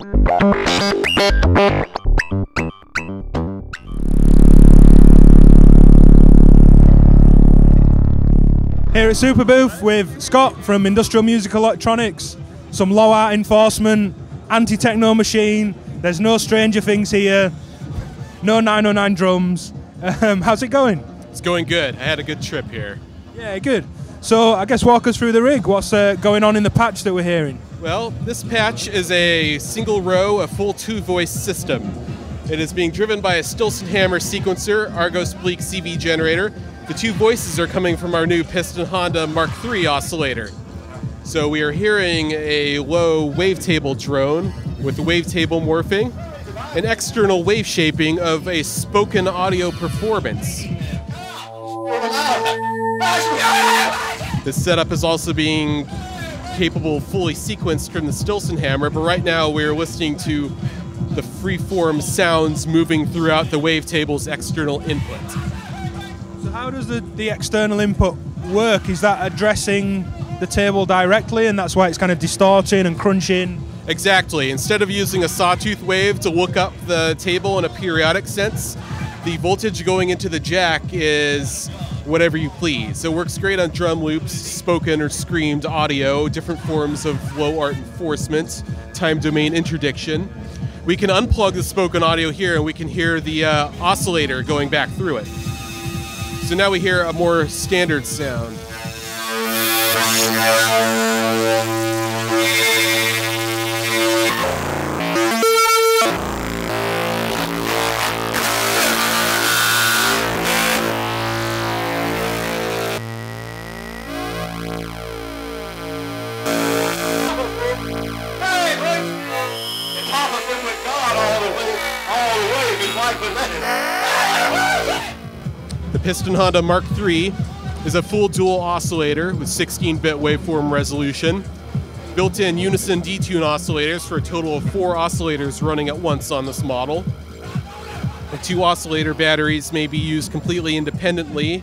Here at Superbooth with Scott from Industrial Music Electronics, some low art enforcement, anti-techno machine, there's no Stranger Things here, no 909 drums. How's it going? It's going good. I had a good trip here. Yeah, good. So I guess walk us through the rig. What's going on in the patch that we're hearing? Well, this patch is a single row, a full 2-voice system. It is being driven by a Stillson hammer sequencer, Argos Bleak CV generator. The 2 voices are coming from our new Piston Honda Mark III oscillator. So we are hearing a low wavetable drone with wavetable morphing, an external wave shaping of a spoken audio performance. This setup is also being capable fully sequenced from the Stillson hammer, but right now we're listening to the freeform sounds moving throughout the wavetable's external input. So how does the external input work? Is that addressing the table directly and that's why it's kind of distorting and crunching? Exactly. Instead of using a sawtooth wave to look up the table in a periodic sense, the voltage going into the jack is whatever you please. It works great on drum loops, spoken or screamed audio, different forms of low art enforcement, time domain interdiction. We can unplug the spoken audio here and we can hear the oscillator going back through it. So now we hear a more standard sound. The Piston Honda Mark III is a full dual oscillator with 16-bit waveform resolution, built-in unison detune oscillators for a total of 4 oscillators running at once on this model. The 2 oscillator batteries may be used completely independently.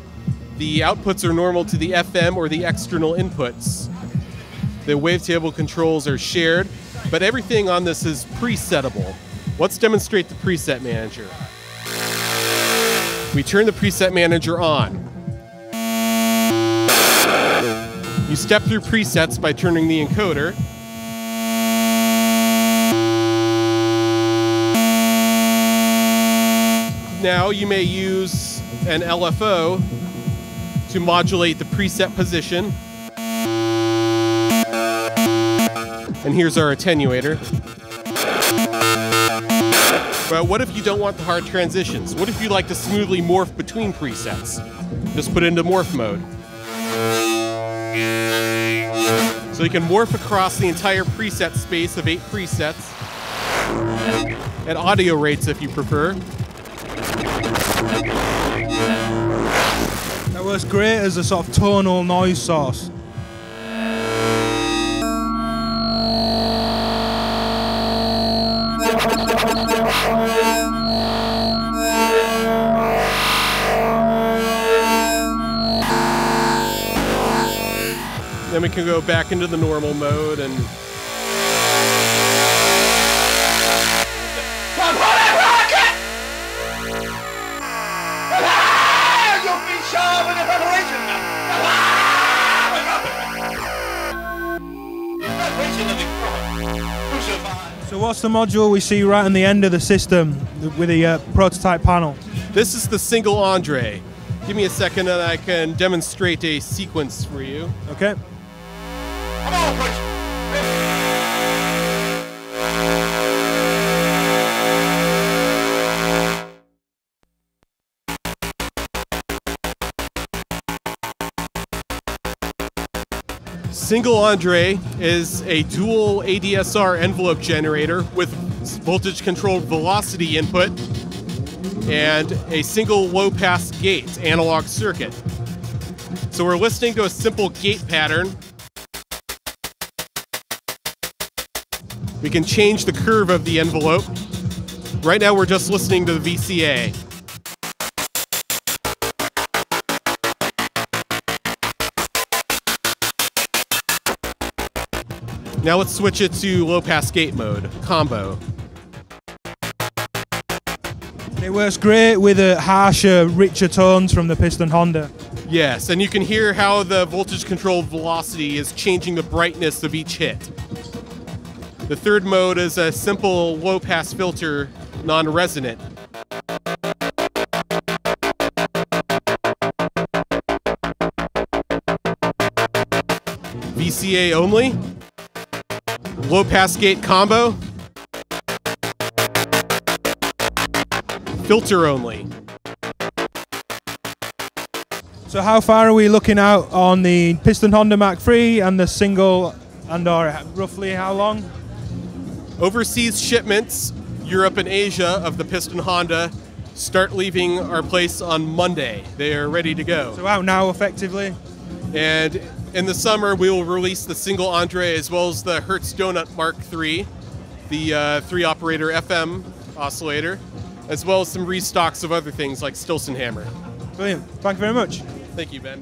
The outputs are normal to the FM or the external inputs. The wavetable controls are shared, but everything on this is presettable. Let's demonstrate the preset manager. We turn the preset manager on. You step through presets by turning the encoder. Now you may use an LFO to modulate the preset position. And here's our attenuator. But what if you don't want the hard transitions? What if you like to smoothly morph between presets? Just put it into morph mode. So you can morph across the entire preset space of 8 presets at audio rates if you prefer. That works great as a sort of tonal noise source. Then we can go back into the normal mode and So what's the module we see right on the end of the system with the prototype panel? this is the Single Andore. Give me a second and I can demonstrate a sequence for you. Okay. Come on, Preacher. Single Andore is a dual ADSR envelope generator with voltage-controlled velocity input and a single low-pass gate analog circuit. So we're listening to a simple gate pattern. We can change the curve of the envelope. Right now we're just listening to the VCA. Now let's switch it to low pass gate mode, combo. It works great with the harsher, richer tones from the Piston Honda. Yes, and you can hear how the voltage controlled velocity is changing the brightness of each hit. The third mode is a simple low pass filter, non-resonant. VCA only. Low pass gate combo. Filter only. So how far are we looking out on the Piston Honda mk3 and the Single Andore? Roughly how long? Overseas shipments, Europe and Asia, of the Piston Honda start leaving our place on Monday. They are ready to go. So out now, effectively. And in the summer, we will release the Single Andore as well as the Hertz Donut Mark III, the 3-operator FM oscillator, as well as some restocks of other things like Stillson hammer. Brilliant. Thank you very much. Thank you, Ben.